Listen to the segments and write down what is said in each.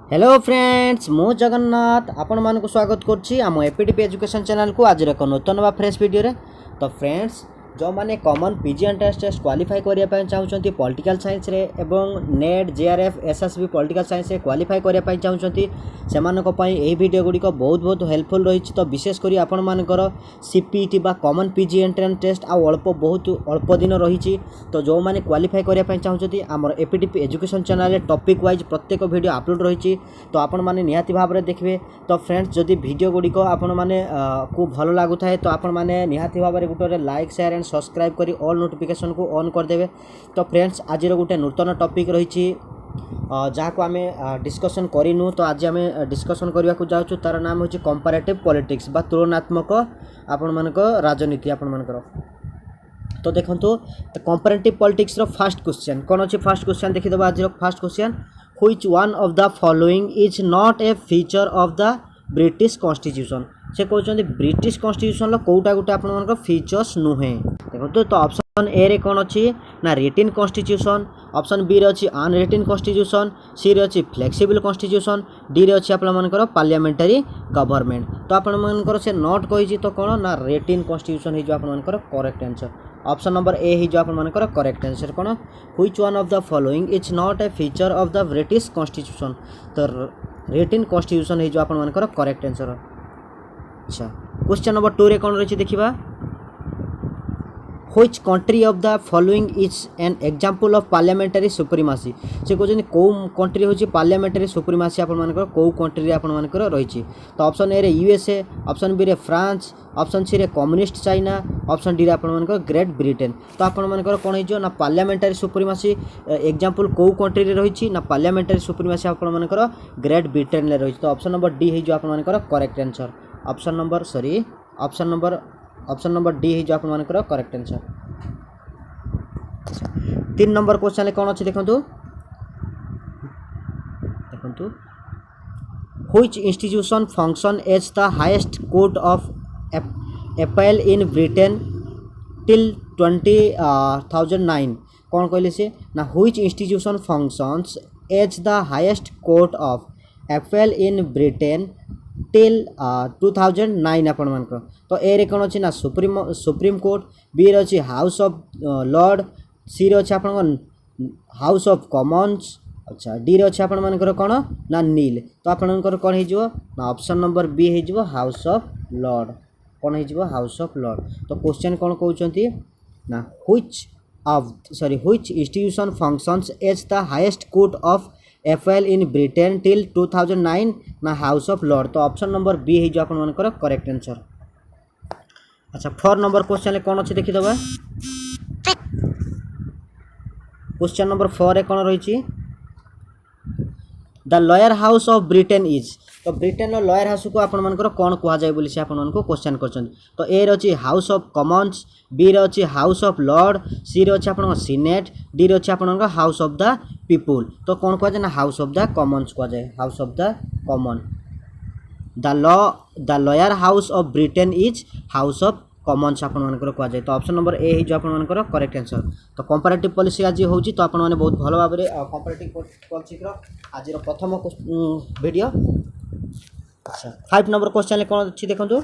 Hello friends मु जगन्नाथ आपण मानक स्वागत करछि आम एपीडीपी एजुकेशन चैनल को आज एक नूतन बा फ्रेश वीडियो रे। तो फ्रेंड्स जो माने common PG entrance test qualify करिया पय चाहउछंती पॉलिटिकल साइंस रे एवं NET JRF SSB political science रे क्वालिफाई करिया पय चाहउछंती सेमानक पय एही वीडियो गुडी को बहुत हेल्पफुल रहिछि। तो विशेष करी आपण मानकर सीपीटी बा कॉमन पीजी एंट्रेंस टेस्ट आ अल्प दिन रहिछि। तो जो माने क्वालिफाई करिया पय चाहउछंती हमर एपीडीपी एजुकेशन चैनल रे टॉपिक वाइज प्रत्येक वीडियो अपलोड रहिछि। तो आपण माने निहाती भाबरे देखबे। तो फ्रेंड्स जदि वीडियो गुडी को आपण माने को भलो लागु थाए तो आपण माने निहाती भाबरे गुटे लाइक शेयर एंड सब्सक्राइब करी ऑल नोटिफिकेशन को ऑन कर देबे। तो फ्रेंड्स आज गोटे नूतन टॉपिक रही जहाँ को आम डिस्कसन करूँ। तो आज आम डिस्कसन करने को जाऊँ तार नाम हूँ कंपैरेटिव पॉलिटिक्स बा तुलनात्मक आपण मानक राजनीति आपण मानकर। तो देखो comparative politics row first question कौन अच्छी फर्स्ट क्वेश्चन देखीद आज first question which one of the following is not a feature of the British constitution. से कहते ब्रिटिश कॉन्स्टिट्यूशन कौटा गोटे आप फीचर्स नुहे। देखो तो ऑप्शन ए रे कौन अच्छी ना रिटिन कॉन्स्टिट्यूशन, ऑप्शन बी रे अच्छी अनरिटिन कॉन्स्टिट्यूशन, सी रे अच्छी फ्लेक्सिबल कॉन्स्टिट्यूशन, डी रे अच्छी आपनकर पार्लियामेंटारी गवर्नमेंट। तो आपनकर से नॉट कही तो कौन ना रिटिन कॉन्स्टिट्यूशन हो आपनकर correct answer. Option number A हो आपनकर करेक्ट आंसर कौन which one of the following is not a feature of the British constitution. तो रिटिन कॉन्स्टिट्यूशन हो आपनकर करेक्ट आंसर। अच्छा क्वेश्चन नंबर 2 रे कौन रही देखा which country of the following is an example of parliamentary supremacy. से कहते कौ कंट्री हूँ पार्लियामेंटारी सुप्रीमासी आपंकर कौ कंट्री आपंकर रही। तो ऑप्शन ए रे यूएसए, ऑप्शन बी रे फ्रांस, ऑप्शन सी रे कम्युनिस्ट चाइना, ऑप्शन डी रे आपंकर ग्रेट ब्रिटेन। तो आपंकर कौन हो ना पार्लियामेंटारी सुप्रीमासी एग्जांपल कौ कंट्री रे रही ना पार्लियामेंटारी सुप्रीमासी आपंकर ग्रेट ब्रिटेन रे रही। तो ऑप्शन नंबर डी हो आपंकर correct answer. Option number D हो आपंकर करेक्ट आंसर। 3 नंबर क्वेश्चन कौन अच्छे देखो which institution function as the highest court of appeal in Britain till 2009। कौन कहले से ना which institution functions as the highest court of appeal in Britain till 2009 आपण मानकर। तो ए रे कौन अच्छी ना सुप्रीम कोर्ट, बी रे अच्छी हाउस ऑफ लॉर्ड, सी रे अच्छे आपण हाउस ऑफ कॉमन्स, अच्छा डी रे अच्छे आपण मानकर कौन ना नील। तो आपणकर कौन हो ना ऑप्शन नंबर बी हो हाउस ऑफ लॉर्ड। कौन हो हाउस ऑफ लॉर्ड। तो क्वेश्चन कौन कहते ना which institution functions as the highest court of appeal in Britain till 2009 ना हाउस ऑफ लॉर्ड। तो ऑप्शन नंबर बी हो आपंकर करेक्ट आंसर। अच्छा 4 नंबर क्वेश्चन कौन अच्छे देखीद क्वेश्चन नंबर 4 कौन रही the lower house of Britain is. तो ब्रिटेन लॉयर हाउस को आपंकर कौन कहुए बोली से आपको क्वेश्चन कर। तो ए रे हाउस ऑफ कॉमन्स, बी रे हाउस ऑफ लॉर्ड, सी रे आप सीनेट, डी रे आप हाउस ऑफ द पीपुल। तो कौन कहुए ना हाउस ऑफ द कॉमन्स कहुए House of the Common. The lower house of Britain is House of Commons आपंकर कहुए। तो ऑप्शन नंबर ए हो आपंकर करेक्ट आंसर। तो कंपैरेटिव पॉलिसी आज होची। तो आपण बहुत भल भाव में कंपैरेटिव पॉलिसी आज प्रथम वीडियो। अच्छा 5 नंबर क्वेश्चन कौन अच्छी देखो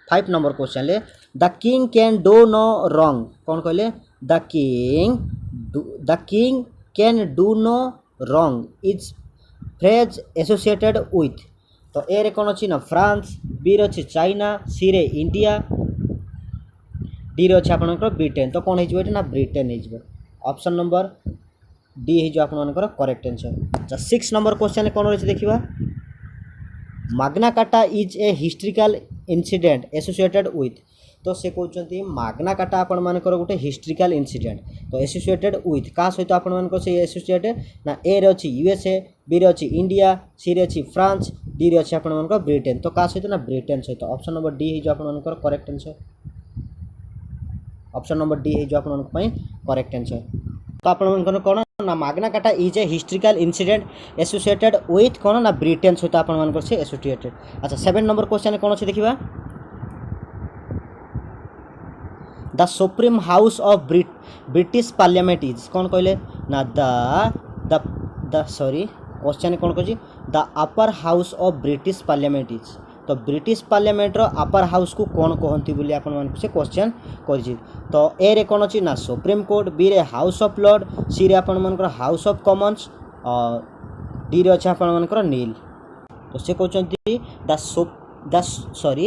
5 number question the king can do no wrong. कौन कहले the king can do no wrong is phrase associated with. तो ए रे कौन अच्छी ना फ्रांस, बी रे अच्छी चाइना, सी रे इंडिया, डी रे अच्छे आपंकर ब्रिटेन। तो कौन हो ना ब्रिटेन हो। ऑप्शन नंबर डी हो आपंकर करेक्ट आंसर। अच्छा 6 नंबर क्वेश्चन कौन रही देखा Magna Carta is a historical incident associated with. तो से कहते माग्ना कार्टा आपंकर गोटे हिस्ट्रिकल इनसीडेंट तो एसोसिएटेड विथ क्या सहित आप से एसोसिएटेड ना ए रे अच्छी यूएसए, बी रे अच्छी इंडिया, सी रे अच्छी फ्रांस, डी रे अच्छी आपंकर ब्रिटेन। तो क्या सहित ना ब्रिटेन सहित। ऑप्शन नंबर डी हो आपंकर correct answer. Option number D हो आप करेक्ट आंसर। तो आपंकर कौन ना Magna Carta is a historical incident associated with कौन ना ब्रिटेन सहित आप से एसोसिएटेड। अच्छा 7 नंबर क्वेश्चन कौन अच्छे देखा the supreme house of British parliament is. कौन कहले ना द द सॉरी क्वेश्चन कौन कह the upper house of British parliament is. तो ब्रिटिश पार्लियामेंट रो अपर हाउस को कौन कहती बोली आपण मानक से क्वेश्चन कर। तो ए रे कौन अच्छी ना सुप्रीम कोर्ट, बी रे हाउस ऑफ लॉर्ड, सी रे आपण मानकर हाउस ऑफ कॉमन्स, डी रे अच्छे आपण मानकर नील। तो से कहते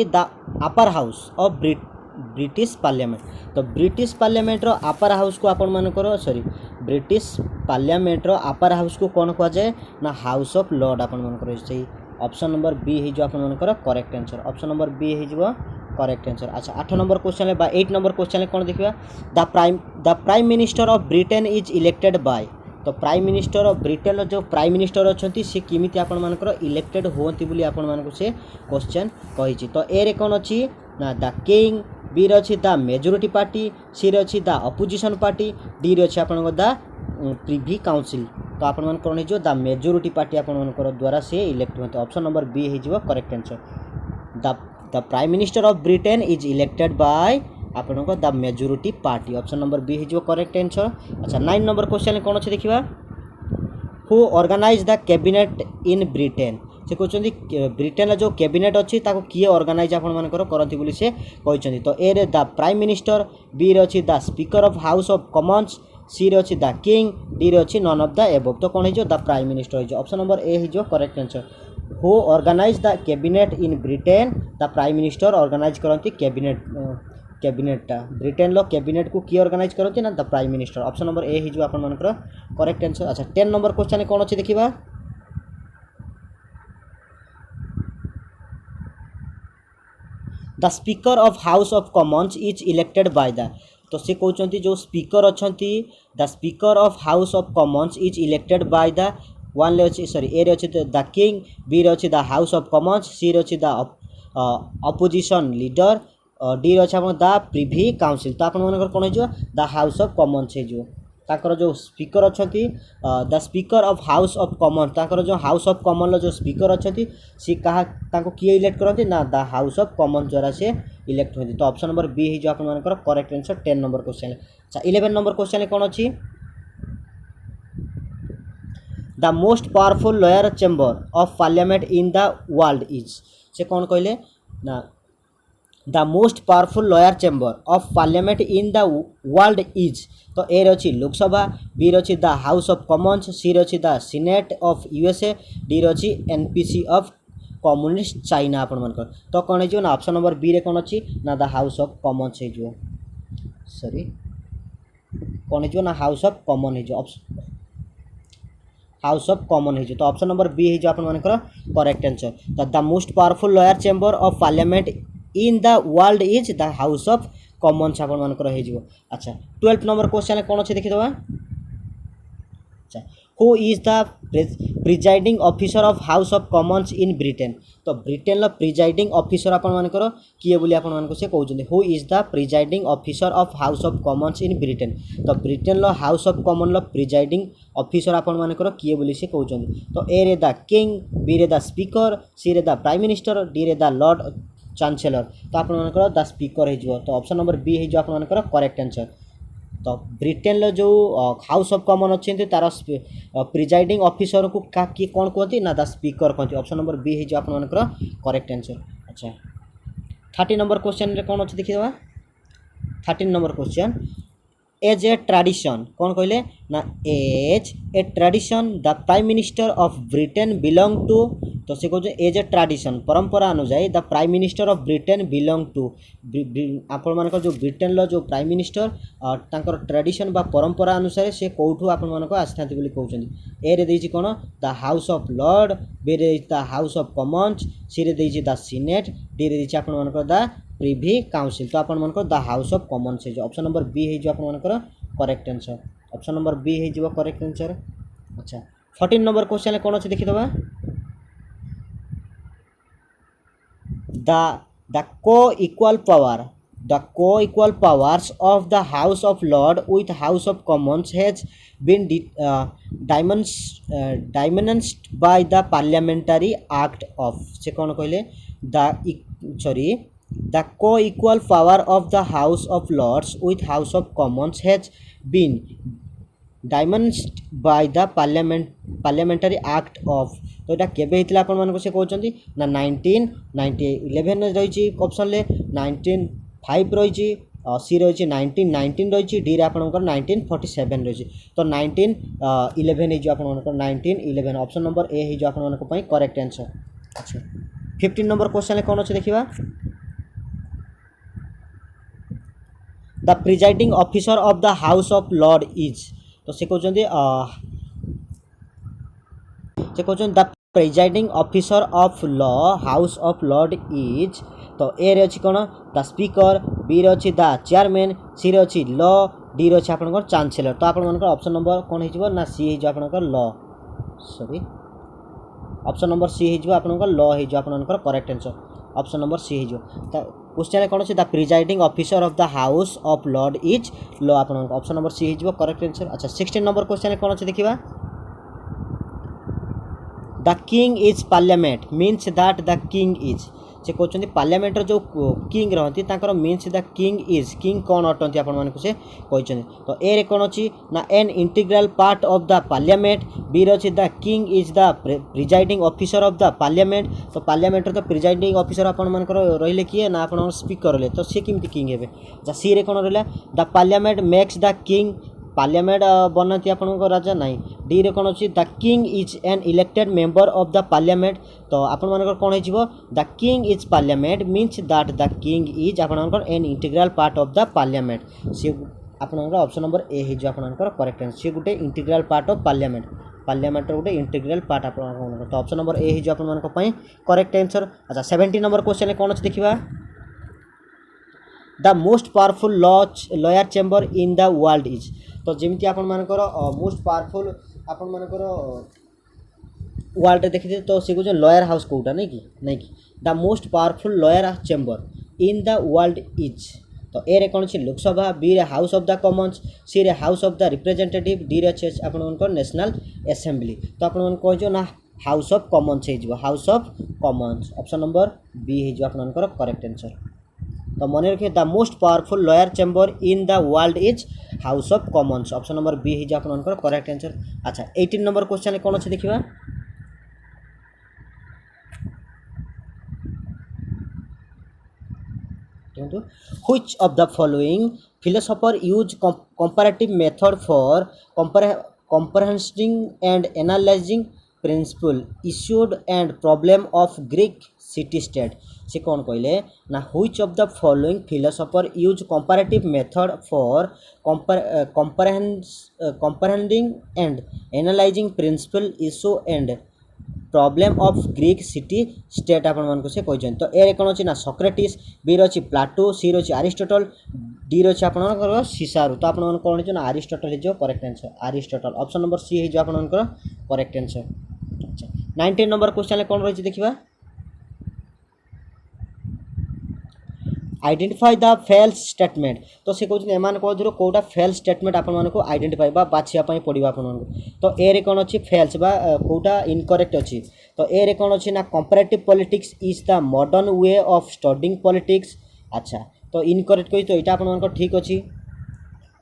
the upper house of British parliament. तो ब्रिटिश पार्लियामेंट रो अपर हाउस को आपण मानकर सॉरी ब्रिटिश पार्लियामेंट रो अपर हाउस को कौन कह जाए ना हाउस ऑफ लॉर्ड आपण मानकर से ऑप्शन नंबर बी हो आप correct answer. Option number B हो करेक्ट आंसर। अच्छा 8 नंबर क्वेश्चन है 8 नंबर क्वेश्चन कौन देखा the prime minister of Britain is elected bye. तो प्राइम मिनिस्टर ऑफ ब्रिटेन जो प्राइम मिनिस्टर अच्छा सी किमिति आपण मानकर इलेक्टेड होती बोली आपण मानक से क्वेश्चन कही। तो ए रे कौन अच्छी ना द किंग, बी रे अच्छी द मेजोरिटी पार्टी, सी रे अच्छी द अपोजिशन पार्टी, डी रे अच्छी आपण द प्रिवी काउंसिल। तो आपण मान कौन हो द मेजोरिटी पार्टी आपण मानकर द्वारा से इलेक्ट होते। ऑप्शन नंबर बी हो correct answer. The prime minister of Britain is elected by आपण को the majority party. Option number B हो करेक्ट आंसर। अच्छा 9 नंबर क्वेश्चन कौन अच्छे देखा who organise the cabinet in Britain. से कहते ब्रिटेन जो कैबिनेट अच्छी किए ऑर्गेनाइज आपण मानकर करती बोली से कहते। तो ए रे द प्राइम मिनिस्टर, बी रे अच्छी the speaker of house of Commons, C रे अच्छी द किंग, डी रे अच्छी नन ऑफ द एबव। तो कौन हो द प्राइम मिनिस्टर हो। ऑप्शन नंबर ए हो correct answer. Who organise the cabinet in Britain the prime minister organise करती कैबिनेटा ब्रिटेन लो कैबिनेट को किए ऑर्गेनाइज करती ना the prime minister. Option number A हो आप करेक्ट आंसर। अच्छा 10 नंबर क्वेश्चन कौन अच्छे देखा the speaker of house of Commons is elected by the. तो से कहते जो स्पीकर अच्छा the speaker of house of Commons is elected by the one ले अच्छी सॉरी ए रे अच्छी द किंग, बी रे अच्छी the House of Commons, C रे अच्छी द अपोजिशन लीडर, डी रे अच्छे द प्रिवी काउंसिल। तो आप कौन हो द हाउस ऑफ कॉमन्स हो ताकर जो स्पीकर अच्छा the speaker of house of Common ताकर जो हाउस ऑफ कॉमन जो स्पीकर अच्छा सी कहा किए इलेक्ट करती ना द हाउस ऑफ कॉमन द्वारा से इलेक्ट होती। तो ऑप्शन नंबर बी हो आप करेक्ट आंसर 10 नंबर क्वेश्चन। अच्छा 11 नंबर क्वेश्चन कौन अच्छी the most powerful lower chamber of parliament in the world is. से कौन कहले ना the most powerful lower chamber of parliament in the world is. तो ए अच्छी लोकसभा, बी अच्छी द हाउस ऑफ कॉमन्स, सी अच्छी the senate of USA, D अच्छी NPC of communist China आपण मानकर। तो कौन हो ना ऑप्शन नंबर बी रे कौन अच्छी ना द हाउस ऑफ कॉमन्स हो सॉरी कौन हो ना हाउस ऑफ कॉमन हो हाउस ऑफ कॉमन हो। तो ऑप्शन नंबर बी हो आप करेक्ट आंसर। तो the most powerful lower chamber of parliament in the world is the House of Commons आपण मानकर हो। अच्छा 12 नंबर क्वेश्चन कौन अच्छे देखीदवा अच्छा who is the presiding officer of house of Commons in Britain. तो ब्रिटेन लो प्रिजाइडिंग ऑफिसर आपण मानकर किए बोली आपण मानको से कहउछन who is the presiding officer of house of Commons in Britain. तो ब्रिटेन लो हाउस ऑफ कॉमन लो प्रिजाइडिंग ऑफिसर आपण मानकर किए बोली से कहउछन। तो ए रे द किंग, बी रे द स्पीकर, सी रे द प्राइम मिनिस्टर, डी रे द लॉर्ड चांसेलर। तो आप द स्पीकर हो। तो ऑप्शन नंबर बी हो आप करेक्ट आंसर। तो ब्रिटेन लो जो हाउस ऑफ कॉमन अच्छे तार प्रिजाइडिंग ऑफिसर को किए कौन कहती ना द स्पीकर कहती। ऑप्शन नंबर बी हो आप करेक्ट आंसर। अच्छा 30 नंबर क्वेश्चन कौन अच्छे देखीदवा 13 number question as a tradition कौन कहले ना as a tradition the prime minister of Britain belong to. तो से कहते एज ए ट्रेडिशन परंपरा अनुसार the prime minister of Britain belong to आपण मानक जो ब्रिटेन लो जो प्राइम मिनिस्टर तांकर ट्रेडिशन बा परंपरा अनुसार से कौठू आपण मानक आस्थांती बोली कहउछन। ए रे देछि कोन the House of Lord, B रे the House of Commons, C रे देछि द सीनेट, डी रे देछि आपण मानक द प्रिवी काउंसिल। तो आपण मानक द हाउस ऑफ कॉमन्स है। ऑप्शन नंबर बी है जो आपण मानक correct answer. Option number B है जो करेक्ट आंसर। अच्छा 14 नंबर क्वेश्चन कौन अच्छे देखीदवा the co-equal powers of the House of Lords with House of Commons has been diminished by the Parliamentary Act of। से कौन कहले the co-equal power of the House of Lords with House of Commons has been diamond by the parliamentary act of तो यहाँ केबे होता आपण मानक से कहते ना 1911 रही ऑप्शन ले 1905 रही सी रही 1919 रही डी आपंकर 1947 रही तो 1911 हो 1911 ऑप्शन नंबर ए हो आप करेक्ट आंसर। अच्छा 15 नंबर क्वेश्चन कौन अच्छे देखा the presiding officer of the House of Lord is तो से कहते the presiding officer of law house of Lord is तो ए रे अच्छी कौन द स्पीकर बी रे अच्छी द चेयरमैन सी रे अच्छी लॉ डी रे अच्छी आपंकर चांसेलर तो आप ऑप्शन नंबर कौन हो ना सी हो आपंकर law sorry option number C हो आपंकर लॉ हो आपंकर correct answer option number C हो तो क्वेश्चन कौन अच्छे the presiding officer of the House of Lord is law आप ऑप्शन नंबर सी हो करेक्ट आंसर। अच्छा 16 नंबर क्वेश्चन कौन अच्छे देखा the king is parliament means that the king is से कहते पार्लियामेंटर जो किंग रहती means the king is king कौन अटंती आपण से कहते तो ए रे कौन अच्छी ना an integral part of the parliament B रे the king is the presiding officer of the parliament तो पार्लियामेंटर तो प्रिजाइडिंग ऑफिसर आपण रहिले किए ना आपण स्पीकर रहे तो सी केमती किंग हे सी रे कौन रहा the parliament makes the king parliament बनाती आपण राजा नाई डी रे कौन अच्छी the king is an elected member of the parliament तो आपण मानकर कौन हो the king is parliament means that the king is आपणकर an integral part of the parliament C आपणकर ऑप्शन नंबर ए हो आपणकर करेक्ट आंसर सी गोटे integral part of parliament parliament गोटे इंटीग्रल पार्ट आप तो ऑप्शन नंबर ए हो आप करेक्ट आंसर। अच्छा 17 नंबर क्वेश्चन कौन अच्छे देखा the most powerful lower chamber in the world is तो जमी आपण मानकर मोस्ट पावरफुल आपण मानकर वर्ल्ड देखिए तो सी कौन लॉयर हाउस कौटा नहीं कि the most powerful lower chamber in the world is तो ए रे कौन अच्छी लोकसभा बी रे House of the Commons C रे House of the Representative D रे अच्छे आपंकर नेशनल असेंबली तो आप कह ना हाउस ऑफ कॉमन्स हो House of Commons option number B हो आपंकर करेक्ट आंसर। तो मन रखिए the most powerful lower chamber in the world is House of Commons option number B हो आपंकर करेक्ट आंसर। अच्छा 18 नंबर क्वेश्चन कौन अच्छे देखा which of the following philosopher use comparative method for comprehending and analyzing principle issued and problem of Greek city state से कौन कहले ना which of the following philosopher use comparative method for comprehending and analyzing principle issue and problem of Greek city state आपण मानक से कहते तो ए कौन अच्छी ना सॉक्रेटिस बी रही प्लाटो सी रही अरिस्टोटल डी रही आप सीसारू तो आप कौन हो ना अरिस्टोटल हो correct answer Aristotle option number C हो आप करेक्ट आंसर। अच्छा 19 नंबर क्वेश्चन कौन रही देखा आइडेंटिफाई द फेल्स स्टेटमेंट तो से कहते एम कौटा फेल्स स्टेटमेंट आपको आइडेंटिफाई बाछापी पड़ो आप तो ए रे कौन अच्छी फेल्स बा कौटा इनकरेक्ट अच्छी तो ए रे कौन अच्छी ना comparative politics is the modern way of studying politics. अच्छा तो इनकरेक्ट कही तो यहाँ आप ठीक अच्छी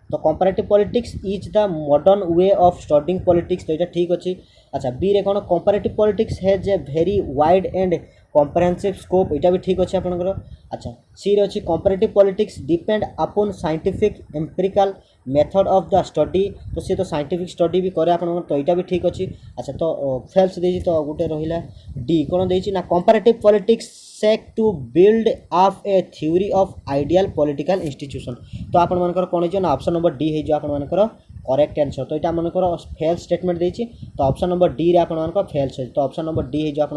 तो comparative politics is the modern way of studying politics तो यहाँ ठीक अच्छी। अच्छा बी रे कौन comparative politics has a very wide and comprehensive scope यहाँ भी ठीक अच्छे आपंकर। अच्छा सी अच्छी comparative politics depend upon scientific empirical method of the study तो सी तो साइंटिफिक स्टडी भी करे आप तो यहाँ भी ठीक अच्छी। अच्छा तो फेल्स दे तो गोटे रहा डी कौन दे ना comparative politics seek to build up a theory of ideal political institution तो आप कौन हो ऑप्शन नंबर डी हो आपंकर करेक्ट आंसर। तो यहाँ आमकर फेल स्टेटमेंट देती तो ऑप्शन नंबर डी रे आप फेल्स तो ऑप्शन नंबर डी हो आप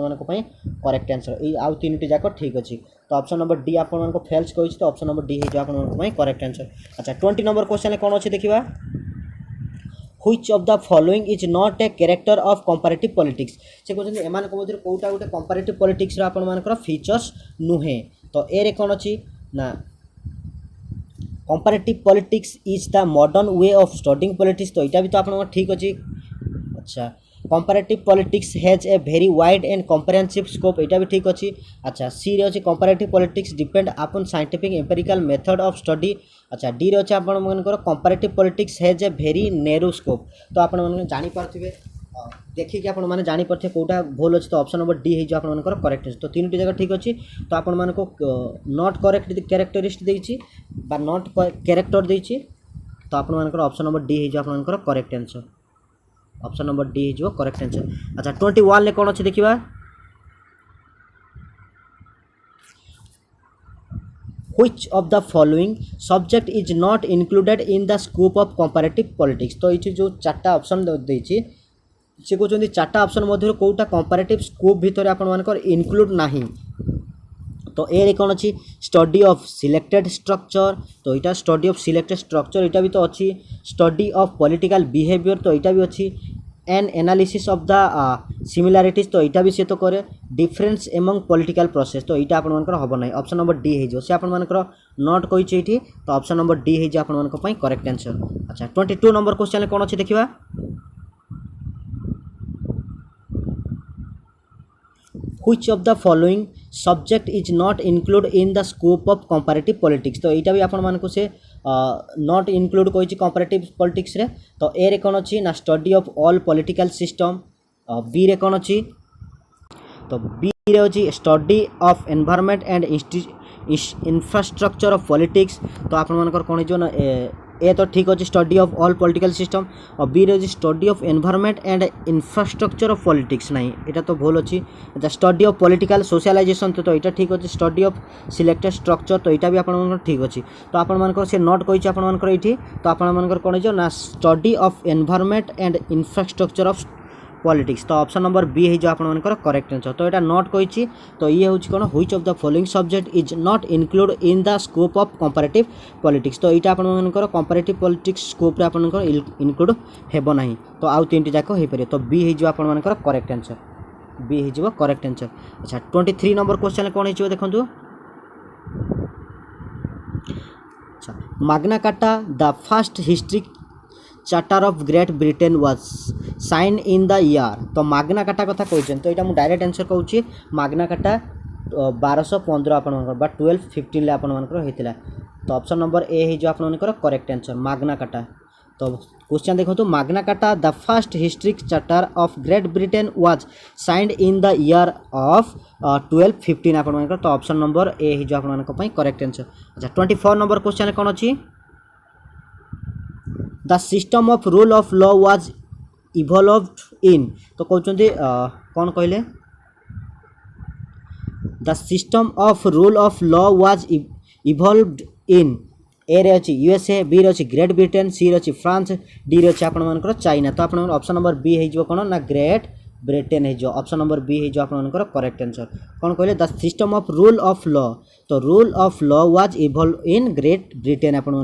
करेक्ट आंसर ये आउ तीन जाक ठीक अच्छे तो ऑप्शन नंबर डी आप फेल्स कही तो ऑप्शन नंबर डी हो आप करेक्ट आंसर। अच्छा 20 नंबर क्वेश्चन कौन अच्छे देखा which of the following is not a character of comparative politics से कहते एम मध्य कौटा गोटे कंपैरेटिव पॉलिटिक्स आपर फीचर्स नुहे तो ए रे कौन अच्छी ना comparative politics is the modern way of studying politics तो यहाँ भी तो आप ठीक अच्छी। अच्छा comparative politics has a very wide and comprehensive scope, एटा भी ठीक अछि। अच्छा सी रे अछि comparative politics depend upon scientific empirical method of study. अच्छा डी रे अछि आपण मनकर comparative politics has a very narrow scope. तो आपण मन जानि पारथिबे देखि कि आपण माने जानि पारथे कोटा भूल अछि, तो ऑप्शन नंबर डी हे जो आपण मनकर करेक्ट अछि। तो तीनटी जगह ठीक अछि। तो आपण मानको नॉट करेक्ट कैरेक्टरिस्ट देछि बा नॉट कैरेक्टर देछि, तो आपण मानकर ऑप्शन नंबर डी हे जो आपण मानकर correct answer. Option number D जो करेक्ट आंसर। अच्छा 21 ले कोन अछि देखिबा, which of the following subject is not included in the scope of comparative politics. तो ये जो चारटा ऑप्शन देछि से कहते चारटा ऑप्शन मध्य कोटा कंपैरेटिव स्कोप भितर आपण मानकर इंक्लूड नाही। तो ए कौन अच्छी स्टडी ऑफ सिलेक्टेड स्ट्रक्चर, तो यहाँ स्टडी ऑफ सिलेक्टेड स्ट्रक्चर यहाँ भी तो अच्छी। स्टडी ऑफ पॉलिटिकल बिहेवियर, तो यहाँ भी अच्छी। एन एनालिसिस ऑफ द सिमिलारिटीज, तो यहाँ भी सी तो करे। डिफरेंस एमंग पॉलिटिकल प्रोसेस, तो यहाँ आपण मानकर हम ना। ऑप्शन नंबर डी हो से आपण मानकर नॉट कही ये, तो ऑप्शन नंबर डी हो आपण मानक करेक्ट आंसर। अच्छा 22 नंबर क्वेश्चन कौन अच्छी देखा, which of the following subject is not included in the scope of comparative politics। तो यहाँ भी आपण मानक से नॉट इंक्लूड कही कंपैरेटिव पॉलिटिक्स रे। तो ए रे कौन अच्छी ना study of all political system. B रे कौन अच्छी, तो बी रे अच्छी study of environment and infrastructure of politics. तो आपण मानकर कौन हो ना ए तो ठीक अच्छे study of all political system, और बी रे study of environment and infrastructure of politics नहीं, यहाँ तो भूल अच्छी। अच्छा स्टडी ऑफ पॉलिटिकल सोशलाइजेशन, तो यहाँ ठीक अच्छे। स्टडी ऑफ सिलेक्टेड स्ट्रक्चर, तो यहाँ भी आप ठीक अच्छे। तो आप से नॉट कही आपर ये, तो आपर कौन हो ना study of environment and infrastructure of politics. तो ऑप्शन नंबर बी है जो आप करेक्ट आंसर। तो यहाँ नॉट कही, तो ये हूँ कौन which of the following subject is not include in the scope of comparative politics. तो यहाँ आप कंपैरेटिव पॉलिटिक्स स्कोप आप इंक्लूड हेब ना। तो आउ तीन जाक हो पारे, तो बी है आप करेक्ट आंसर। बी है करेक्ट आंसर। अच्छा 23 नंबर क्वेश्चन कौन हो देखो, अच्छा Magna Carta the first history charter of great Britain was sign in the year. तो मैग्ना कार्टा कथा कहते, तो यहाँ मुझे डायरेक्ट आंसर कहूँ मैग्ना कार्टा 1215 आप 1215 आपर होता। तो ऑप्शन नंबर ए है जो आपर करेक्ट आंसर मैग्ना कार्टा। तो क्वेश्चन देखो, Magna Carta the first historic charter of great Britain was signed in the year of 1215 आपर। तो ऑप्शन नंबर ए है जो आप करेक्ट आंसर। अच्छा 24 नंबर क्वेश्चन कौन अच्छी, the system of rule of law was evolved in. तो कहते कौन कहले, the system of rule of law was evolved in. A रे अच्छी यूएसए, बी रे अच्छी ग्रेट ब्रिटेन, सी रे अच्छी फ्रांस, डी रे अच्छी आपर चाइना। तो आप ऑप्शन नंबर बी है कौन ना ग्रेट ब्रिटेन है। ऑप्शन नंबर बी है जो आपर करेक्ट आंसर। कौन कहले the system of rule of law, तो rule of law was evolve in Great Britain आपर हो।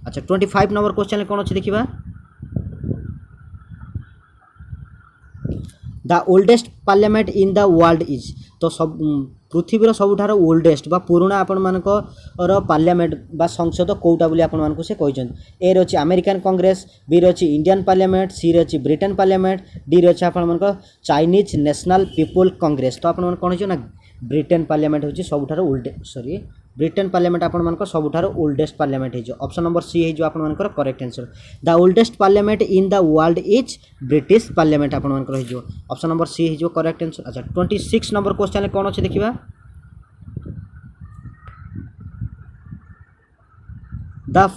अच्छा 25 नंबर क्वेश्चन कौन अच्छे देखा, the oldest parliament in the world is. तो सब पृथ्वीर सबुठार ओल्डेस्ट बा पुराना आपण मानकर पार्लियामेंट बा संसद कोटा बोली आपण मानक से कहते। ए रे अच्छी अमेरिकन कांग्रेस, बी रे अच्छी इंडियन पार्लियामेंट, सी रे अच्छी ब्रिटेन पार्लियामेंट, डी रे अच्छी आपण मानक चाइनीज नेशनल पीपल कांग्रेस। तो आपण कौन हो ना ब्रिटेन पार्लियामेंट हो सबुठार सॉरी ब्रिटेन पार्लियामेंट आपण मानक सबुठार ओल्डेस्ट पार्लियामेंट हो। ऑप्शन नंबर सी है जो आपण correct answer. The oldest parliament in the world is British parliament आपण हो। ऑप्शन नंबर सी है जो करेक्ट आंसर। अच्छा 26 नंबर क्वेश्चन कौन अच्छे देखा, the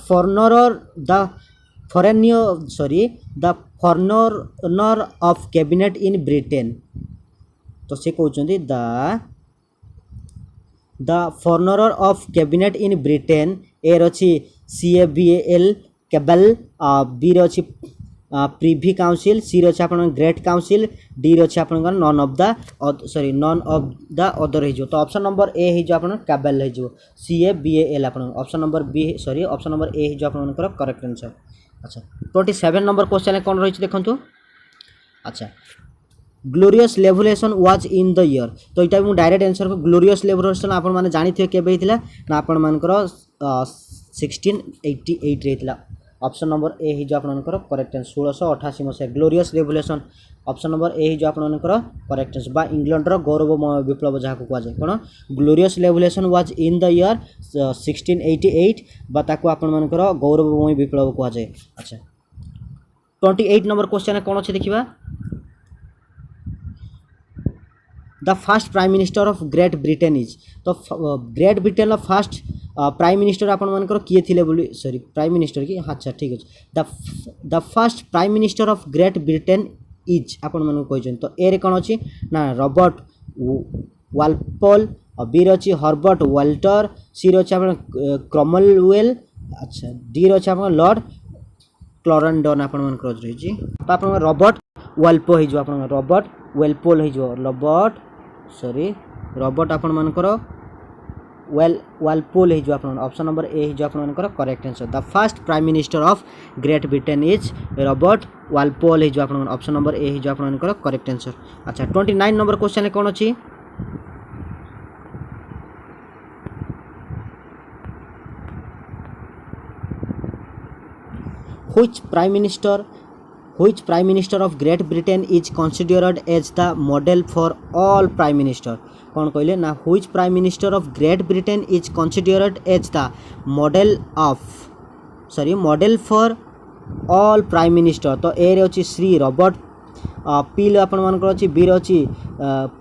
forerunner of cabinet in Britain. तो से कहते the forerunner of cabinet in Britain. A रही CABAL केबल, बी रही प्रिवी काउंसिल, सी रही आप ग्रेट काउंसिल, डी रही आप नन ऑफ द अदर हो। तो ऑप्शन नंबर ए है जो आप केबल हो CABAL आप option number B sorry option number A है जो आप करेक्ट आंसर। अच्छा 27 नंबर क्वेश्चन कौन रही देखो, अच्छा glorious revolution was in the year. तो यहाँ मुझे डायरेक्ट आंसर को ग्लोरियस रेवोल्यूशन आप जानी थे केबे होता ना आपण मानकर 1688 रे होता। ऑप्शन नंबर ए ही जो आपनकर करेक्ट आंसर 1688 मसीहा glorious revolution option number A ही जो आपनकर करेक्ट आंसर बा इंग्लैंड रो गौरवमय विप्लव जहाँ को कह जाए कोन glorious revolution was in the year 1688 बा ताको आपनकर गौरवमय विप्लव कह जाए। अच्छा 28 नंबर क्वेश्चन कौन अच्छे देखा the first prime minister of great Britain is तो great Britain first prime minister आपण मानकर किए थिले बोली सॉरी प्राइम मिनिस्टर की अच्छा ठीक अच्छे the first prime minister of great Britain is आपण मान कहते तो ए रे कौन अच्छी ना रॉबर्ट वालपोल बी रही हर्बर्ट वाल्टर सी रही आप क्रॉमवेल अच्छा डी रही आप लॉर्ड क्लरेंडन आपण मान रही तो आप रॉबर्ट वाल्पो हो आप रॉबर्ट वेलपोल हो रॉबर्ट सॉरी रॉबर्ट आपण मानकर वालपोल हो ऑप्शन नंबर ए हो आपनकर correct answer the first prime minister of great Britain is Robert Walpole हो ऑप्शन नंबर ए हो आपनकर करेक्ट आंसर। अच्छा 29 नंबर क्वेश्चन कौन अच्छी which prime minister of Great Britain is considered as the model for all prime minister कौन कहले ना which prime minister of Great Britain is considered as the model for all prime minister तो A रे अछि Shri Robert P low आपण मानकर अछि B रे अछि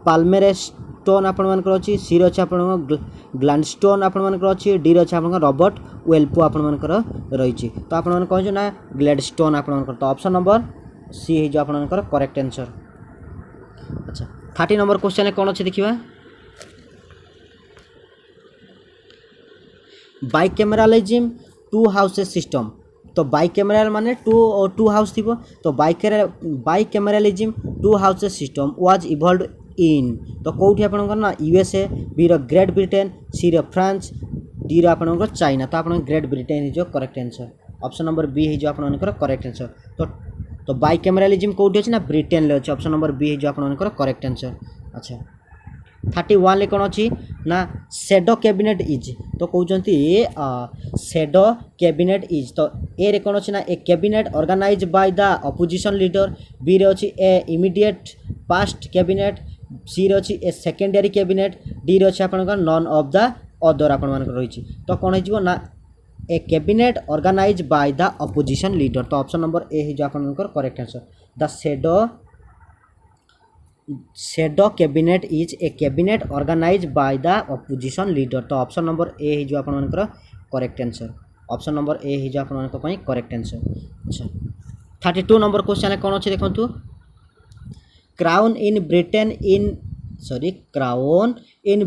पाल्मेरस्टोन आपण मानकर अछि सी रे अछि आपण ग्लैडस्टोन आपण मानकर अछि डी रे अछि आपण रॉबर्ट वेलपो आपण मानकर रही तो आपण मान कहै ना ग्लैडस्टोन आपण मानकर तो ऑप्शन नंबर सी है जो आपण मानकर करेक्ट आंसर। अच्छा 30 नंबर क्वेश्चन कौन अच्छे देखिबा बाइकैमरालिज्म टू हाउसेस सिस्टम तो बाइकैमराल माने टू हाउस थी तो bicameralism two houses system was evolve in तो कौटी आपन ना यूएसए बी रो ग्रेट ब्रिटेन सी रो फ्रांस डी रो आपन चाइना तो आपन ग्रेट ब्रिटेन ही जो correct answer option number B है जो आपन करेक्ट आंसर तो बाइकैमरालिज्म कौटी अछि ना ब्रिटेन ले अछि ऑप्शन नंबर बी है जो आपन करेक्ट आंसर। अच्छा 31 ले कौन अच्छी ना शेडो कैबिनेट इज तो कहते शेडो कैबिनेट इज तो ए रे कौन अच्छी ना a cabinet organise by the opposition leader B रे अच्छी a immediate past cabinet C रे अच्छी ए सेकेंडरी कैबिनेट डी रे अच्छी आपन नॉन ऑफ द अदर आपण मान रही तो कौन हो ना a cabinet organise by the opposition leader तो ऑप्शन नंबर ए है जो आपन correct answer the shadow cabinet is a cabinet organise by the opposition leader तो ऑप्शन नंबर ए है जो आपन correct answer option number A है जो आपन करेक्ट आंसर। अच्छा 32 नंबर क्वेश्चन कौन अच्छे देखो crown in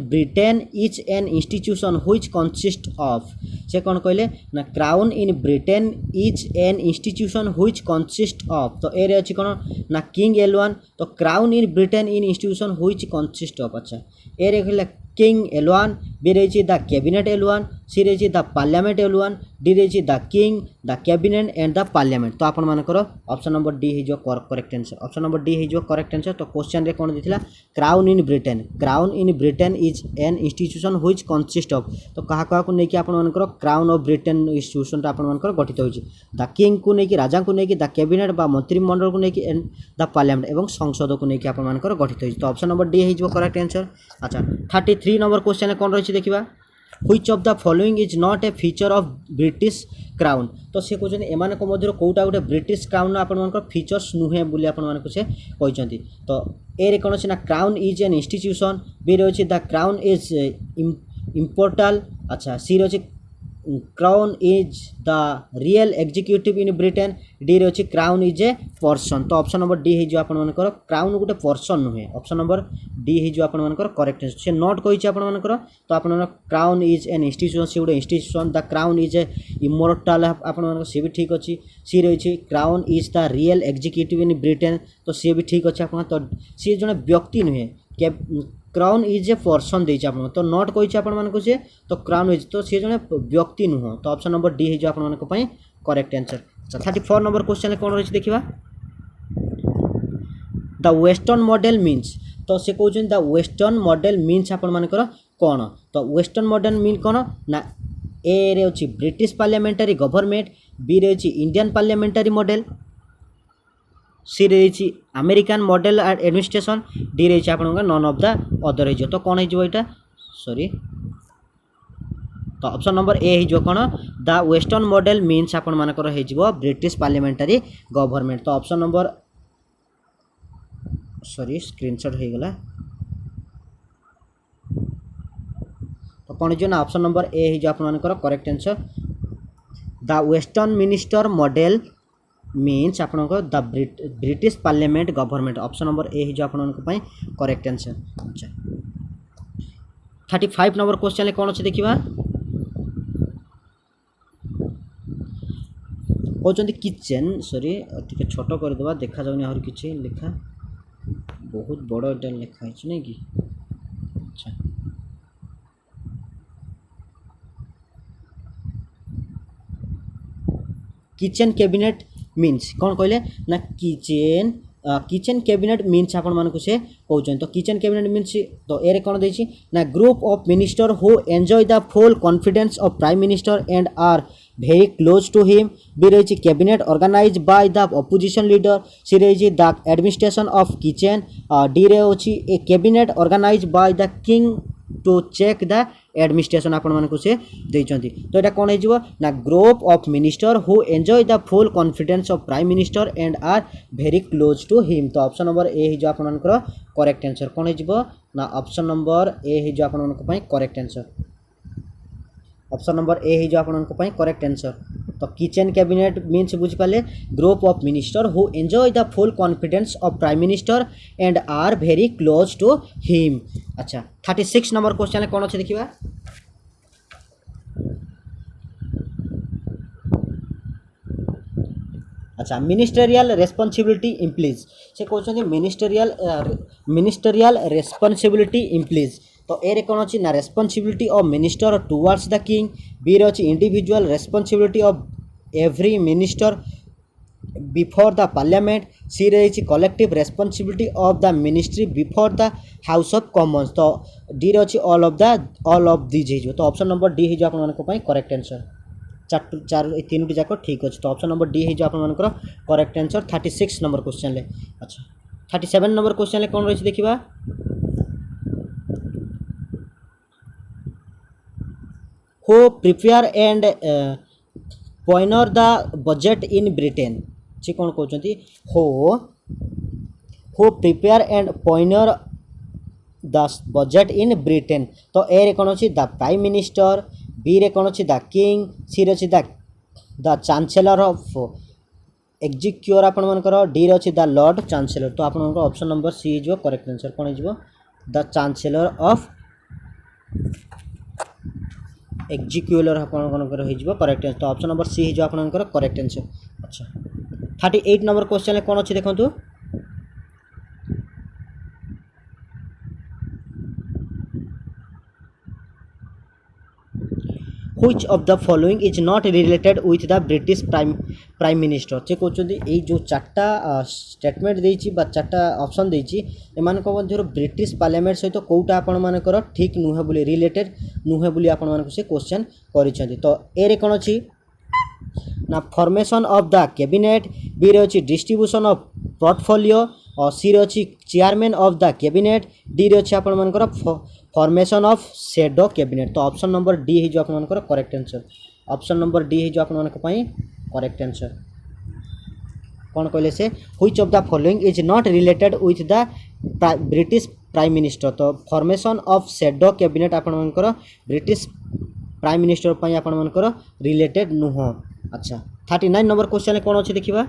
Britain is an institution which consist of से कौन कहले ना crown in Britain is an institution which consist of तो ए रे अछि कौन ना किंग एलवन तो crown in Britain in institution which consist of अच्छा ए रे कहले किंग एलवन बी रही द कैबिनेट एलवन सी रही द पार्लियामेंट एलवन डी रही the king the cabinet and the parliament तो आपण मानकर ऑप्शन नंबर डी है जो correct answer option number D है जो करेक्ट आंसर। तो क्वेश्चन रे कौन देथिला crown in Britain is an institution which consist of तो कहा कहा को नेकी आपण मानकर क्राउन ऑफ ब्रिटेन इंस्टीट्यूशन आपण मानकर गठित होइछि द किंग को नेकी राजा को नेकी द कैबिनेट बा मंत्रिमंडल को नेकी एंड द पार्लियामेंट एवं संसद को नेकी आपण मानकर गठित होइछि तो ऑप्शन नंबर डी है जो करेक्ट आंसर। अच्छा 33 नंबर क्वेश्चन कौन रही देखा which of the following is not a feature of British crown तो से कहते एमान मध्य कौटा गोटे ब्रिटिश क्राउन आपण फीचर्स नुहे बोली आपण से कहते तो ए रे कौन अच्छे ना crown is an institution B रही द क्राउन इज इम्पोर्टल अच्छा सी रही crown is the real executive in Britain D रही क्राउन इज ए पर्सन तो ऑप्शन नंबर डी है जो आपनकर क्राउन गोटे पर्सन नुहे ऑप्शन नंबर डी है जो आपनकर करेक्ट से नोट कही आपनकर तो आपन क्राउन इज एन इंस्टीट्यूशन से गोटे institution the crown is a immortal आपन सी भी ठीक अच्छी सी रही crown is the real executive in Britain तो सी भी ठीक अच्छे आप तो सी जड़े व्यक्ति नुहे क्राउन इज ए पर्सन देछि आपन तो नोट कहि आपन मान को से तो क्राउन इज तो से जने व्यक्ति नुह तो ऑप्शन नंबर डी है जो आपन मान को पई करेक्ट आंसर। अच्छा 34 नंबर क्वेश्चन कौन रही देखिबा द वेस्टर्न मॉडल मीन्स तो से कहउछन द वेस्टर्न मॉडल मीन्स आपन मानकर कौन तो वेस्टर्न मॉडल मीन कौन ना ए रे अछि ब्रिटिश पार्लियामेंटरी गवर्नमेंट बी रही इंडियन पार्लियामेंटारी मॉडल, सी रही अमेरिकन मॉडल एडमिनिस्ट्रेशन, डी रही आप नन ऑफ द अदर हो। तो कौन हो सॉरी, तो ऑप्शन नंबर ए हो कौन द वेस्टर्न मॉडल मीन्स आपण मानकर हो ब्रिटिश पार्लियामेंटारी गवर्नमेंट। तो ऑप्शन नंबर सॉरी स्क्रीनशॉट हो गला, तो कौन हो ना ऑप्शन नंबर ए हो आप correct answer the Westminster model means आपण the British parliament government. Option number A हो आपण करेक्ट आंसर। अच्छा 35 नंबर क्वेश्चन कौन अच्छे देखा कहते किचेन सॉरी टे छोट करदे देखा जाऊनी आहरी किसी लिखा बहुत बड़ एटा लिखा है नहीं कि। अच्छा किचेन कैबिनेट मीन्स कौन कहले ना किचेन किचेन कैबिनेट मीन्स आपण मानक से कहते। तो किचेन कैबिनेट मीन्स तो ए कौन देछि ना group of minister who enjoy the full confidence of prime minister and are very close to him। B रही cabinet organise by the opposition leader, C रही the administration of kitchen, D रही a cabinet organise by the king to check the administration आपण मानक से देइचंती। तो एटा कोन हेजिवो ना group of minister who enjoy the full confidence of prime minister and are very close to him. तो ऑप्शन नंबर ए हिजो आपण मानकर करेक्ट आंसर कोन हेजिवो ना ऑप्शन नंबर ए हिजो आपण मानक पई correct answer. Option number A हिजो आपण मानक पई करेक्ट आंसर। तो किचेन कैबिनेट मीन्स बुझी पाले group of minister who enjoy the full confidence of prime minister and are very close to him. अच्छा 36 नंबर क्वेश्चन कौन अच्छे देखा अच्छा मिनिस्टेरियल रेस्पॉन्सिबिलिटी इम्प्लीज से कहते मिनिस्टेरियल रेस्पॉन्सिबिलिटी इम्प्लीज। तो ए कौन अच्छी ना responsibility of minister towards the king, B रही individual responsibility of every minister before the parliament, C रही collective responsibility of the ministry before the House of Commons. तो डी रही ऑल ऑफ दीज हो। तो ऑप्शन नंबर डी हो आप correct answer. चार तीनोटी जाक ठीक अच्छे। तो ऑप्शन नंबर डी हो आप करेक्ट आंसर 36 नंबर क्वेश्चन ले। अच्छा 37 नंबर क्वेश्चन कौन रही देखा who prepare and pioneer the budget in Britain। से कौन कहते who prepare and pioneer the budget in Britain। तो ए रे कौन अच्छी द प्राइम मिनिस्टर, बी रे कौन अच्छी द किंग, सी रे अच्छी द चांसेलर ऑफ एग्जीक्यूटिव आपण मानकर, डी रे अच्छी द लॉर्ड चांसेलर। तो आपण ऑप्शन नंबर सी जो करेक्ट आंसर कौन हो द चांसेलर ऑफ एग्जीक्यूटिव आपंकर हो करेक्ट आंसर। तो ऑप्शन नंबर सी हो आपंकर करेक्ट आंसर। अच्छा 38 नंबर क्वेश्चन कौन अच्छे देखो which of the following is not related with the British prime minister. से कहते ये जो चार्टा स्टेटमेंट देछि बा चार्टा ऑप्शन देछि एमानक मध्य ब्रिटिश पार्लियामेंट सहित कोटा आपण मानकर ठीक नुहे बोली रिलेटेड नुहे बोली आपण मानक से क्वेश्चन करिसेंती। तो ए रे कोन अछि ना formation of the cabinet, B रे अछि डिस्ट्रीब्यूशन ऑफ पोर्टफोलियो, और सी रे अछि chairman of the cabinet, D रे अछि आपण मानकर फॉर्मेशन ऑफ शैडो कैबिनेट। तो ऑप्शन नंबर डी जो आप correct answer. Option number D जो आप करेक्ट आंसर कौन कहले से which of the following is not related with the British prime minister. तो फॉर्मेशन ऑफ शैडो कैबिनेट आपणकर ब्रिटिश प्राइम मिनिस्टर पर आपणकर रिलेटेड नुह। अच्छा 39 नंबर क्वेश्चन कौन अच्छे देखा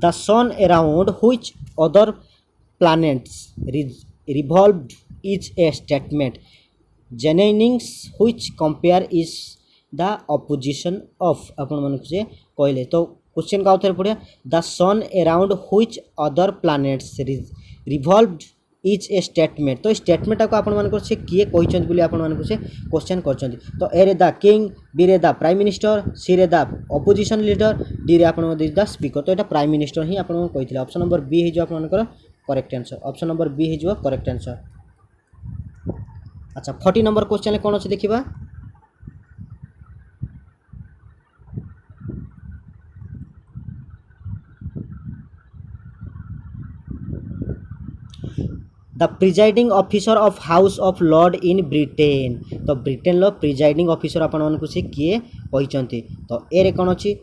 the sun around which other planets revolved is a statement Jennings which compare is the opposition of अपन मन से कहले। तो क्वेश्चन का उत्तर पड़िया the sun around which other planets revolved is a statement. तो स्टेटमेंट को आपण मान से किए कहते बोली आपण मान से क्वेश्चन कर। तो ए रे द किंग, बी रे द प्राइम मिनिस्टर, सी रे द ऑपोजिशन लीडर, डी रे आपण द स्पीकर। तो यहाँ प्राइम मिनिस्टर ही आपको कही। ऑप्शन नंबर बी हो correct answer. Option number B हो करेक्ट आंसर। अच्छा 40 नंबर क्वेश्चन कौन अच्छे देखा the presiding officer of house of lord in Britain तो ब्रिटेन लो प्रिजाइडिंग ऑफिसर आपण मानकु से किए कहिसंती तो ए रे कोन अछि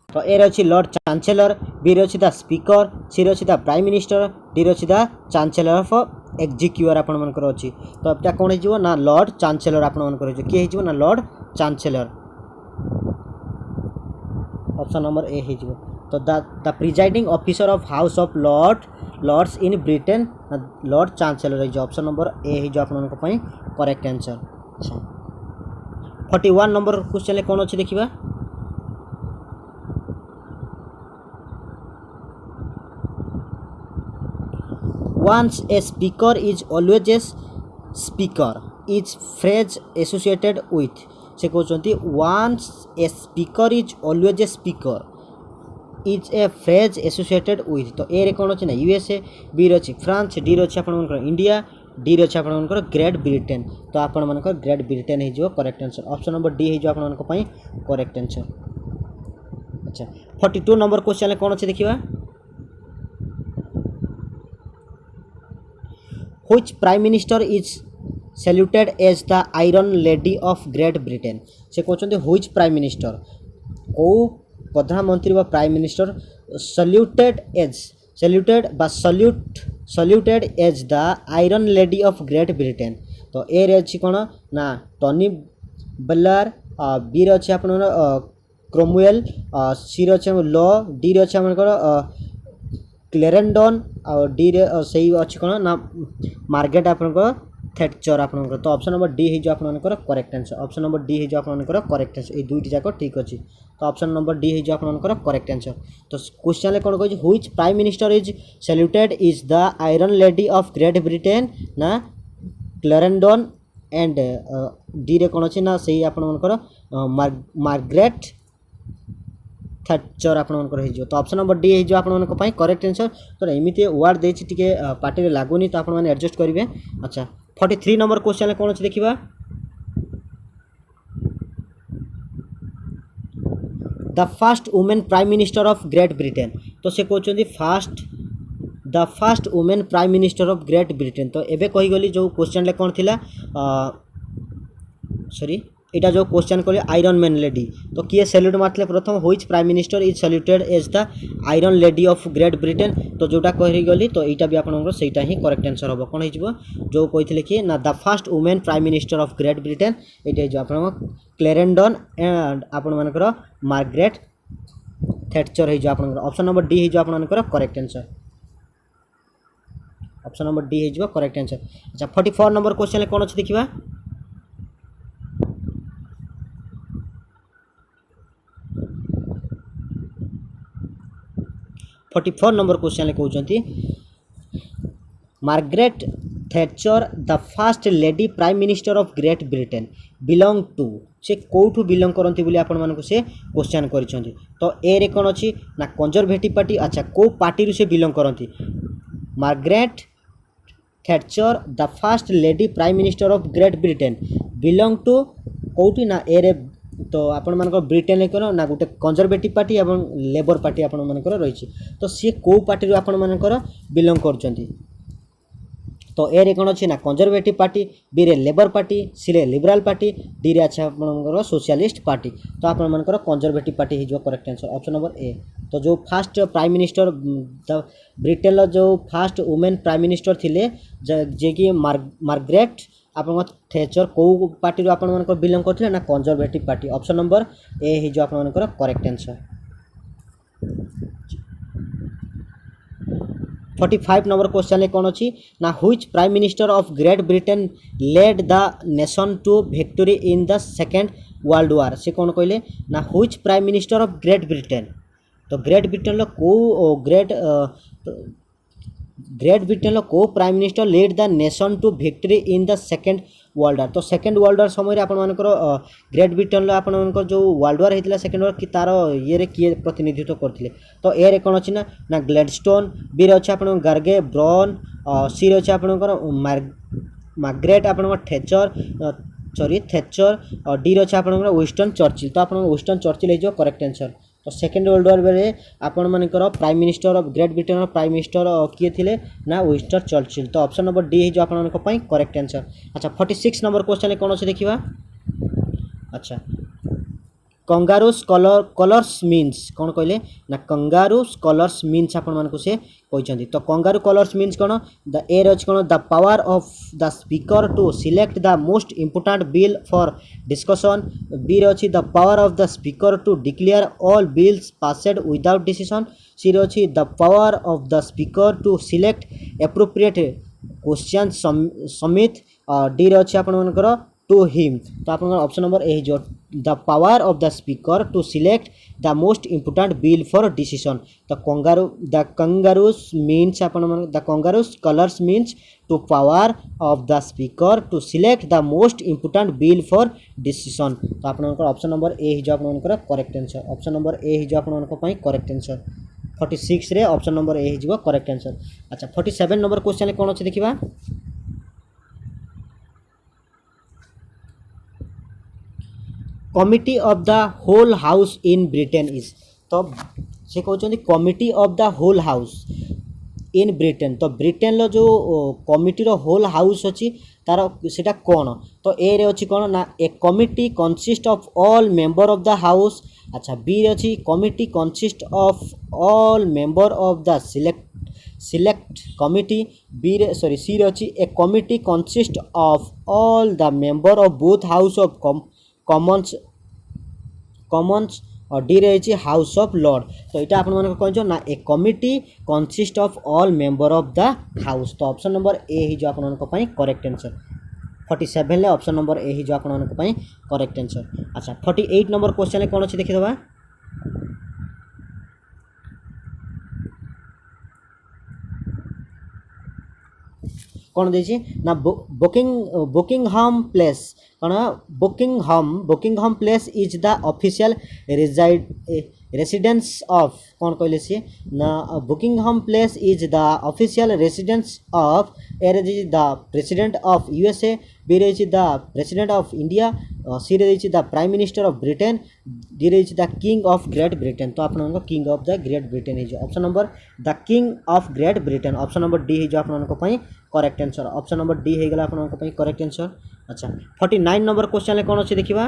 तो ए रे अछि लॉर्ड चांसेलर बी रे अछि द स्पीकर सी रे अछि द प्राइम मिनिस्टर डी रे अछि द चांसेलर ऑफ एग्जीक्यूटिव आपण मानकर अछि तो एटा कोन हिजो ना लॉर्ड चांसेलर आपण मानकर हिजो किए हिजो ना lord chancellor option number A हिजो तो the presiding officer of house of lords in Britain lord chancellor हिजो ऑप्शन नंबर ए हिजो आपण मानक पई करेक्ट आंसर अच्छा 41 नंबर क्वेश्चन कौन अच्छे देखा once a speaker is always a speaker is phrase associated with से कहते once a speaker is always a speaker is a phrase associated with तो ए रे कौन अच्छे ना यूएसए बी रे अच्छी फ्रांस डी रे अच्छी आप इंडिया डी रे अच्छी आप ग्रेट ब्रिटेन तो आपण मानकर ग्रेट ब्रिटेन हो correct answer option number D हो आपण करेक्ट आंसर अच्छा 42 नंबर क्वेश्चन कौन अच्छे देखा which prime minister is saluted as the iron lady of great britain से कहते which prime minister को प्रधानमंत्री व prime minister saluted as the iron lady of great britain तो ए रे अछि कोन ना टनी ब्लेयर बी रे अछि आपन क्रोमवेल सी रे अछि लॉ डी रे अछि हमर क्लेरेंडन और डी रे सही अच्छी कौन ना मार्गरेट आपंकर थैचर आपंकर तो ऑप्शन नंबर डी हो आपंकर correct answer option number D हो आपंकर करेक्ट आंसर ये दुईटी जाक ठीक अच्छे तो ऑप्शन नंबर डी हो आपंकर करेक्ट आंसर तो क्वेश्चन कौन कह which prime minister is saluted is the iron lady of great Britain ना क्लेरेंडन एंड डी रे कौन अच्छे ना सही आपंकर मार्गरेट थैचर आपंकर हो तो ऑप्शन नंबर डी हो आप करेक्ट आंसर तो एमती वार्ड देती टे पार्टी लगुनि तो आपने एडजस्ट करेंगे अच्छा 43 नंबर क्वेश्चन कौन अच्छे देखा the first women prime minister of great Britain तो से कहते the first women prime minister of great Britain तो एबे कहीगली जो क्वेश्चन कौन थी सॉरी एटा जो क्वेश्चन कले आयरन मैन लेडी तो किए सैल्यूट मारते प्रथम which prime minister is saluted as the iron lady of great Britain तो जोटा कही गली तो यहाँ भी आपंकर सहीटा ही करेक्ट आंसर हम कौन हो जो कही कि ना the first women prime minister of great Britain ये आप क्लेरेंडन एंड आपंकर मार्गरेट थैचर हो ऑप्शन नंबर डी हो आपंकर correct answer option number D हो करेक्ट आंसर अच्छा 44 नंबर क्वेश्चन कौन अच्छे देखा 44 नंबर क्वेश्चन कहते Margaret Thatcher the first lady prime minister of great Britain belong to से कौटू बिलोंग करती बोली आपण मानक से क्वेश्चन करिसेंती तो ए रे कोन अछि ना कंजर्वेटिव पार्टी अच्छा को पार्टी रू से बिलोंग करती Margaret Thatcher the first lady prime minister of great Britain belong to कौटी ना ए रे तो आपण मानक ब्रिटेन कौन ना गोटे कंजर्वेटिव पार्टी एवं लेबर पार्टी आपण मानकर रही तो सी को पार्टी रू आपण मानकर बिलोंग करचंती तो ए रे कौन अच्छी ना कंजर्वेटिव पार्टी बी रे लेबर पार्टी सी रे लिबराल पार्टी डी रे अच्छा आपंकर सोशलिस्ट पार्टी तो आप कंजर्वेटिव पार्टी हो करेक्ट आंसर ऑप्शन नंबर ए तो जो फास्ट प्राइम मिनिस्टर ब्रिटेन जो फास्ट वुमेन प्राइम मिनिस्टर थिले जे कि मार्गरेट आप थैचर को पार्टी आप बिलोंग करते ना conservative party option number A हो आपंकर करेक्ट आंसर 45 नंबर क्वेश्चन कौन अच्छी ना which prime minister of great Britain led the nation to victory in the second world war से कौन कहले ना which prime minister of great Britain तो ग्रेट ब्रिटेन को ग्रेट ब्रिटेन को prime minister led the nation to victory in the second world war तो second world वार समय आपंकर ग्रेट ब्रिटेन आपंकर जो वर्ल्ड वार होता सेकेंड वार कि तार ये किए प्रतिनिधित्व करते तो ए कौन अच्छी ना ग्लेडस्टोन बी रे अच्छे आप गार्गे ब्रॉन सी रे अच्छे आपंकर मार्गारेट आपण थेचर सॉरी थेचर और डी अच्छे आप विंस्टन चर्चिल तो आप विंस्टन चर्चिल हो करेक्ट आंसर। तो सेकेंड वर्ल्ड वार बेले आपण मानकर prime minister of great Britain prime minister किए थे ना विंस्टन चर्चिल। तो ऑप्शन नंबर डी हो आप करेक्ट आंसर। अच्छा 46 नंबर क्वेश्चन कौन अच्छे देखा। अच्छा कंगारूस कलर्स मीन्स कौन कहले ना कंगारूस कलर्स मीन्स आपण मानक से कहते। तो कंगारू कलर्स मीन्स कौन द एर अच्छे कौन the power of the speaker to select the most important bill for discussion. B अच्छी the power of the speaker to declare all bills passed without decision. C अच्छी the power of the speaker to select appropriate question summit. D अच्छे आपण मानकर to him. तो आप option number A जो the power of the speaker to select the most important bill for decision. तो the kangaroos means the kangaroos closure means to power of the speaker to select the most important bill for decision. तो आप option number A जो आप correct answer. Option number A जो आप correct answer 46 रे option number A हो correct answer. अच्छा 47 number question कौन अच्छे देखा। Committee of the whole house in Britain is. तो से कहते committee of the whole house in Britain. तो ब्रिटेन लो जो कमिटी रो होल हाउस अच्छी तार सेटा कौन। तो ए रे अच्छी कौन ना A committee consist of all member of the house. अच्छा बी रे अच्छी committee consist of all member of the select committee. B रे सॉरी सी रे अच्छी A committee consist of all the member of both house of commons और D रही house of Lord. तो यहाँ आप कौन ना A committee consist of all member of the house. तो ऑप्शन नंबर ए ही जो आप correct answer 47 option number A ही जो आप करेक्ट आंसर। अच्छा 48 नंबर क्वेश्चन कौन अच्छे देखीदे। कौन देखिए ना बुकिंगहाम प्लेस कौन Buckingham Palace is the official residence of कौन कहले सी ना Buckingham Palace is the official residence of A रही the president of USA. B रही the president of India. C रही the prime minister of Britain. D रही the king of great Britain. तो आप king of the Great Britain है option number the king of great Britain. Option number D है आप correct answer. Option number D हो गला आप correct answer. अच्छा 49 नंबर क्वेश्चन कौन अच्छे देखा।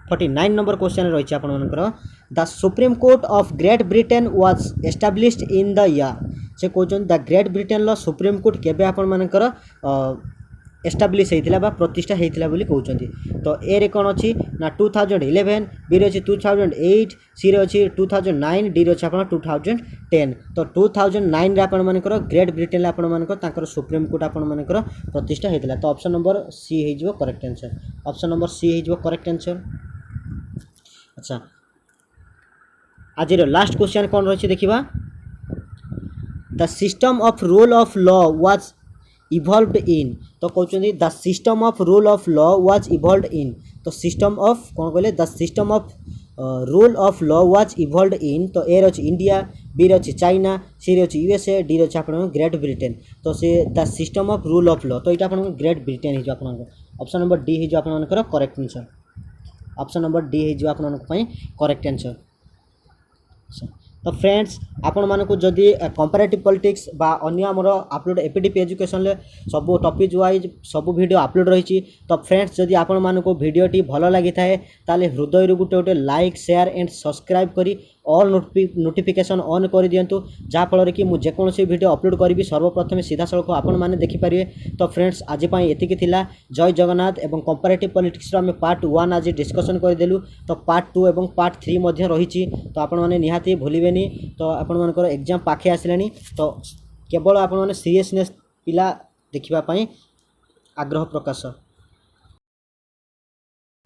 49 नंबर क्वेश्चन रही है the supreme court of great Britain was established in the year. से कहते the Great Britain low supreme court केबे आपण मानकर एस्टाब्लिश होता बा प्रतिष्ठा होता बोली कहते। तो ए रे कौन अच्छी ना 2011। बी रे 2008। सी रे अच्छी 2009। डी रे अच्छी आप 2010। तो 2009 रे आपण मानकर ग्रेट ब्रिटेन आपण मानकर सुप्रीम कोर्ट आपण मानकर प्रतिष्ठा होता। तो ऑप्शन नंबर सी हो correct answer. Option number C हो करेक्ट आंसर। अच्छा आज लास्ट क्वेश्चन कौन रही देखा। The system of rule of law was evolved in. तो कहते the system of rule of law was evolved in. तो सिस्टम ऑफ कौन कहले the system of rule of law was evolved in. तो A रही इंडिया। बी रही China. C रही USA. D रही आप ग्रेट ब्रिटेन। तो से the system of rule of law तो यहाँ आप ग्रेट ब्रिटेन हो आप ऑप्शन नंबर डी हो आप correct answer. Option number D हो आप करेक्ट आंसर। तो फ्रेंड्स आपण मानक जदि कंपैरेटिव पॉलिटिक्स बा अन्य आमर अपलोड एपीडीपी एजुकेशन सब टॉपिक वाइज सब वीडियो अपलोड रही। तो फ्रेंड्स जदि आपण मानक वीडियोटी भल लगी थाए ताले हृदय गोटे गोटे लाइक शेयर एंड सब्सक्राइब करी ऑल नोटिफिकेशन ऑन कर दिंतु जहाँफल कि मुझे जेकोसी वीडियो अपलोड करी सर्वप्रथम सीधा सड़क आपण मैंने देखिपारे। तो फ्रेंड्स आज एतिकी थिला। जय जगन्नाथ। एवं कंपैरेटिव पॉलिटिक्स आम पार्ट 1 आज डिस्कसन करदेलु। तो पार्ट 2 एवं पार्ट 3 रही। तो आपण मैंने निहाती भूलें। तो आपण मानकर एग्जाम पाखे आसिलानी। तो केवल आपण मैंने सीरियसनेस पिला देखिबा पई आग्रह प्रकाश।